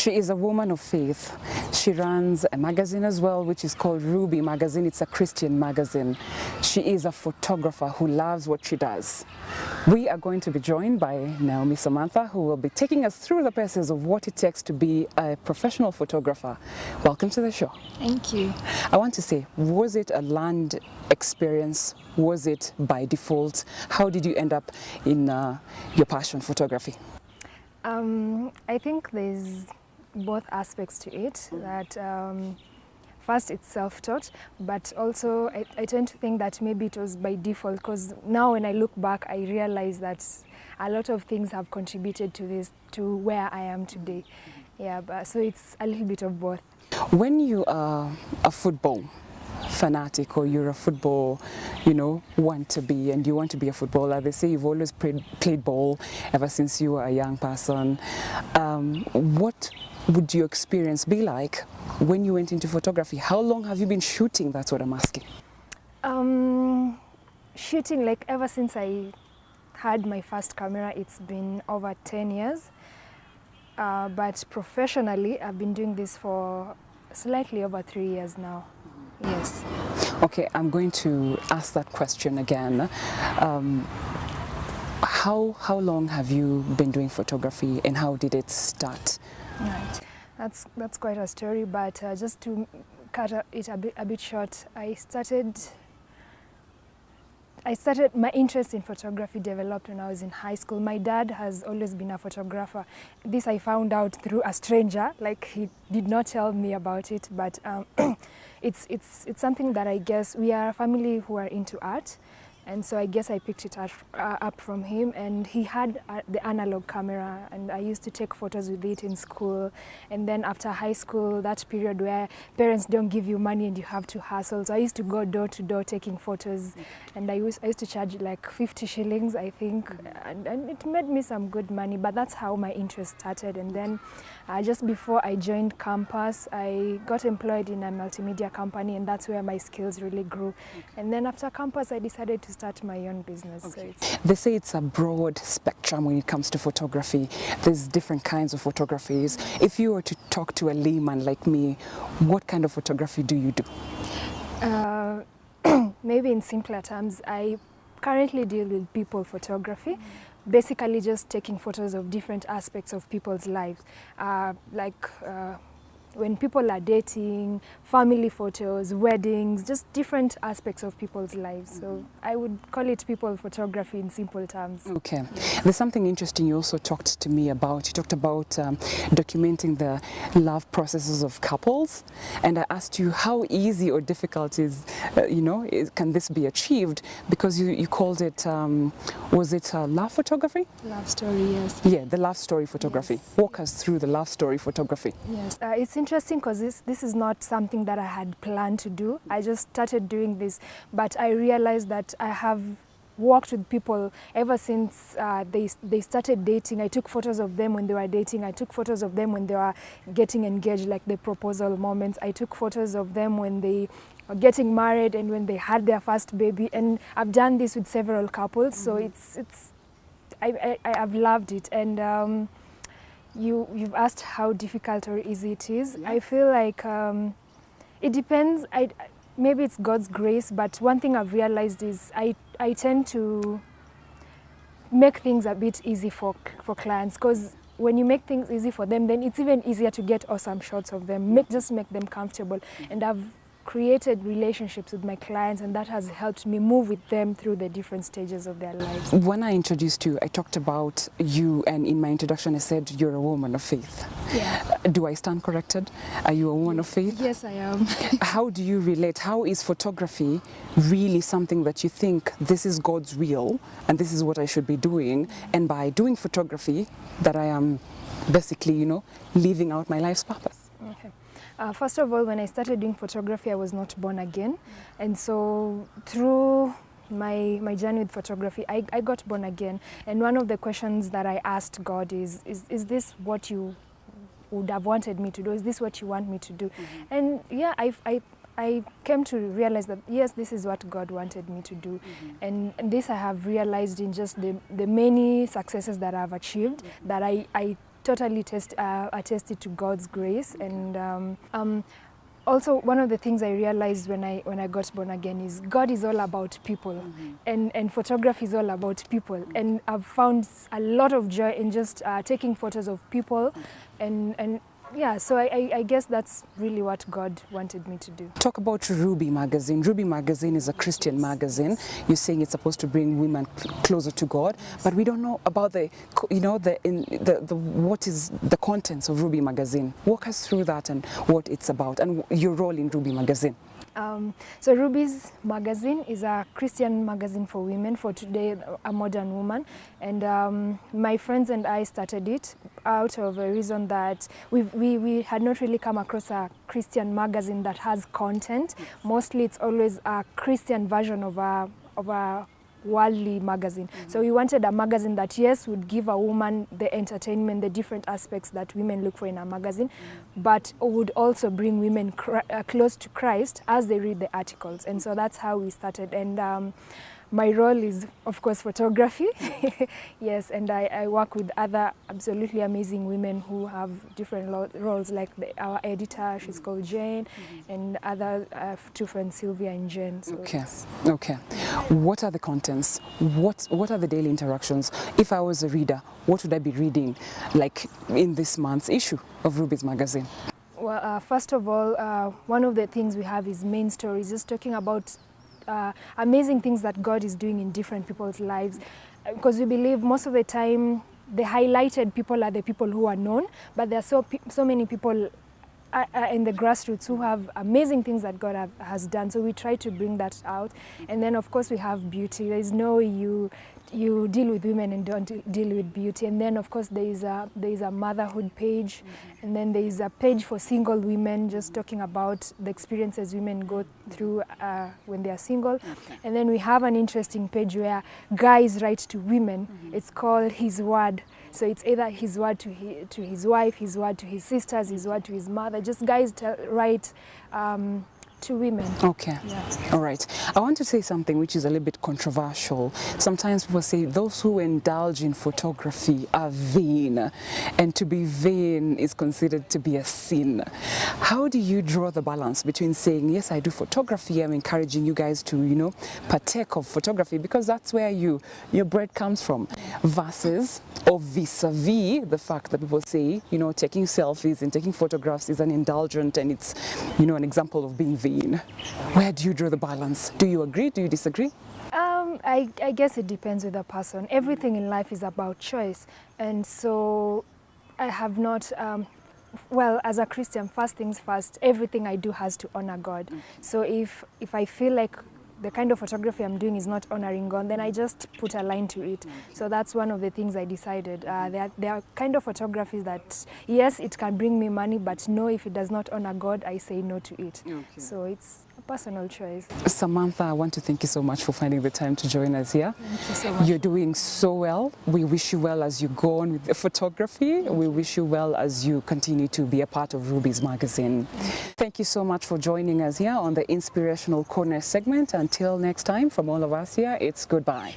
She is a woman of faith. She runs a magazine as well, which is called Ruby Magazine. It's a Christian magazine. She is a photographer who loves what she does. We are going to be joined by Naomi Samantha, who will be taking us through the process of what it takes to be a professional photographer. Welcome to the show. Thank you. I want to say, was it a learned experience? Was it by default? How did you end up in your passion, photography? I think there's both aspects to it. That first, it's self-taught, but also I tend to think that maybe it was by default, because now when I look back, I realize that a lot of things have contributed to this, to where I am today. Yeah, but so it's a little bit of both. When you are a football fanatic, or you're a football, want to be, and you want to be a footballer, they say you've always played ball ever since you were a young person. What would your experience be like when you went into photography? How long have you been shooting? That's what I'm asking. Shooting, like ever since I had my first camera, it's been over 10 years. But professionally, I've been doing this for slightly over 3 years now. Yes. Okay, I'm going to ask that question again. How long have you been doing photography, and how did it start? Right, that's quite a story, but just to cut it a bit short, I started. My interest in photography developed when I was in high school. My dad has always been a photographer. This I found out through a stranger, like he did not tell me about it, but it's something that I guess we are a family who are into art. And so I guess I picked it up from him, and he had the analog camera, and I used to take photos with it in school. And then after high school, that period where parents don't give you money and you have to hustle, so I used to go door to door taking photos, and I used to charge like 50 shillings, I think, and it made me some good money, but that's how my interest started. And then just before I joined campus, I got employed in a multimedia company, and that's where my skills really grew. And then after campus, I decided to start my own business. Okay. So they say it's a broad spectrum when it comes to photography. There's different kinds of photographies. If you were to talk to a layman like me, what kind of photography do you do? Maybe in simpler terms, I currently deal with people photography. Basically just taking photos of different aspects of people's lives, when people are dating, family photos, weddings, just different aspects of people's lives. So I would call it people photography in simple terms. Okay. Yes. There's something interesting you also talked to me about. You talked about documenting the love processes of couples, and I asked you how easy or difficult can this be achieved, because you called it, was it love photography? Love story, yes. Yeah, the love story photography. Yes. Walk us through the love story photography. Yes, it's interesting because this is not something that I had planned to do. I just started doing this, but I realized that I have worked with people ever since they started dating. I took photos of them when they were dating. I took photos of them when they were getting engaged, like the proposal moments. I took photos of them when they were getting married and when they had their first baby. And I've done this with several couples, so I've loved it. And you've asked how difficult or easy it is. Yeah. I feel like it depends. Maybe it's God's grace, but one thing I've realized is I tend to make things a bit easy for clients, because when you make things easy for them, then it's even easier to get awesome shots of them. Just make them comfortable. And I've created relationships with my clients, and that has helped me move with them through the different stages of their lives. When I introduced you, I talked about you, and in my introduction I said you're a woman of faith. Yeah. Do I stand corrected? Are you a woman of faith? Yes, I am. How do you relate? How is photography really something that you think this is God's will and this is what I should be doing, and by doing photography that I am basically, living out my life's purpose? Okay. First of all, when I started doing photography, I was not born again. And so through my journey with photography, I got born again. And one of the questions that I asked God is this what you would have wanted me to do? Is this what you want me to do? And yeah, I came to realize that, yes, this is what God wanted me to do. And this I have realized in just the many successes that I've achieved, that I totally attested to God's grace. And also, one of the things I realized when I got born again is God is all about people, and photography is all about people. And I've found a lot of joy in just taking photos of people, and yeah, so I guess that's really what God wanted me to do. Talk about Ruby Magazine. Ruby Magazine is a Christian magazine. You're saying it's supposed to bring women closer to God, but we don't know about the what is the contents of Ruby Magazine. Walk us through that and what it's about and your role in Ruby Magazine. So Ruby's magazine is a Christian magazine for women, for today, a modern woman. And my friends and I started it out of a reason that we had not really come across a Christian magazine that has content. Mostly it's always a Christian version of a worldly magazine. So we wanted a magazine that, yes, would give a woman the entertainment, the different aspects that women look for in a magazine, but would also bring women close to Christ as they read the articles. And so that's how we started. And my role is, of course, photography. Yes, and I work with other absolutely amazing women who have different roles, like our editor, she's called Jane, and other two friends, Sylvia and Jen. So Okay. What are the contents? What are the daily interactions? If I was a reader, what would I be reading, like in this month's issue of Ruby's magazine? Well, first of all, one of the things we have is main stories, just talking about amazing things that God is doing in different people's lives, because we believe most of the time the highlighted people are the people who are known, but there are so many people in the grassroots who have amazing things that God has done. So we try to bring that out. And then of course we have beauty. There is no you deal with women and don't deal with beauty. And then of course there is a motherhood page, and then there is a page for single women, just talking about the experiences women go through when they are single. And then we have an interesting page where guys write to women. It's called His Word. So it's either his word to his wife, his word to his sisters, his word to his mother. Just guys write to women. Okay. Yeah. All right. I want to say something which is a little bit controversial. Sometimes people say those who indulge in photography are vain, and to be vain is considered to be a sin. How do you draw the balance between saying, yes, I do photography, I'm encouraging you guys to, partake of photography because that's where your bread comes from, versus or vis-a-vis the fact that people say, taking selfies and taking photographs is an indulgent and it's, an example of being vain. Where do you draw the balance? Do you agree? Do you disagree? I guess it depends with the person. Everything in life is about choice. And so I have not, well, as a Christian, first things first, everything I do has to honor God. So if I feel like the kind of photography I'm doing is not honoring God, then I just put a line to it. So that's one of the things I decided. There are kind of photographies that, yes, it can bring me money, but no, if it does not honor God, I say no to it. Okay. So it's a personal choice. Samantha, I want to thank you so much for finding the time to join us here. Thank you so much. You're doing so well. We wish you well as you go on with the photography. We wish you well as you continue to be a part of Ruby's magazine. Thank you so much for joining us here on the Inspirational Corner segment. Until next time, from all of us here, it's goodbye.